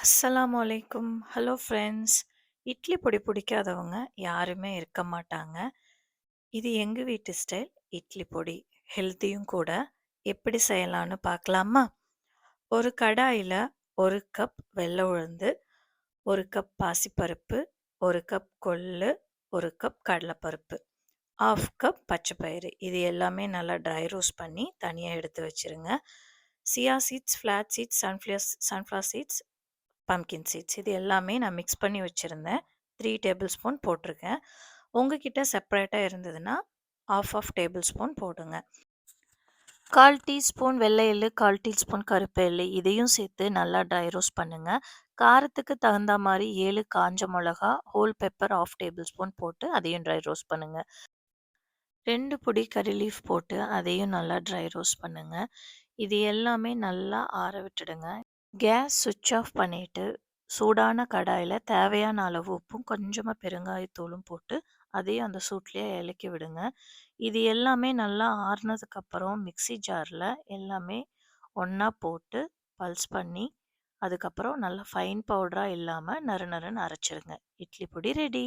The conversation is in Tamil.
அஸ்ஸலாமு அலைக்கும். Hello friends. இட்லி பொடி பிடிக்காதவங்க யாருமே இருக்க மாட்டாங்க. இது எங்க வீட்டு ஸ்டைல் இட்லி பொடி. ஹெல்த்தியும் கூட. எப்படி செய்யலான்னு பார்க்கலாமா? ஒரு கடாயில 1 கப் வெள்ள உளுந்து, 1 கப் பாசிப்பருப்பு, 1 கப் கொள்ளு, 1 கப் கடலைப்பருப்பு, 1/2 கப் பச்சை பயிறு. இது எல்லாமே நல்லா ட்ரை ரோஸ்ட் பண்ணி தனியா எடுத்து வச்சுருங்க. Chia seeds, flax seeds, sunflower seeds, pumpkin seeds இது எல்லாமே நான் மிக்ஸ் பண்ணி வச்சுருந்தேன். 3 டேபிள் ஸ்பூன் போட்டிருக்கேன். உங்ககிட்ட செப்பரேட்டாக இருந்ததுன்னா ஆஃப் டேபிள் ஸ்பூன் போடுங்க. 1/4 டீஸ்பூன் வெள்ளை எள்ளு, 1/4 டீஸ்பூன் கருப்பு எள்ளு இதையும் சேர்த்து நல்லா ட்ரை ரோஸ்ட் பண்ணுங்க. காரத்துக்கு தகுந்த மாதிரி 7 காஞ்ச மிளகா, ஹோல் பெப்பர் 1/2 டேபிள் ஸ்பூன் போட்டு அதையும் ட்ரை ரோஸ்ட் பண்ணுங்க. 2 பொடி கறி லீஃப் போட்டு அதையும் நல்லா ட்ரை ரோஸ்ட் பண்ணுங்க. இது எல்லாமே நல்லா ஆற விட்டுடுங்க. கேஸ் சுவிட்ச் ஆஃப் பண்ணிவிட்டு சூடான கடாயில் தேவையான அளவு உப்பும் கொஞ்சமாக பெருங்காயத்தூளும் போட்டு அதையும் அந்த சூட்லேயே இலக்கி விடுங்க. இது எல்லாமே நல்லா ஆறுனதுக்கப்புறம் மிக்ஸி ஜாரில் எல்லாமே ஒன்றா போட்டு பல்ஸ் பண்ணி அதுக்கப்புறம் நல்லா ஃபைன் பவுடராக இல்லாமல் நறுநறுன்னு அரைச்சிருங்க. இட்லி பொடி ரெடி.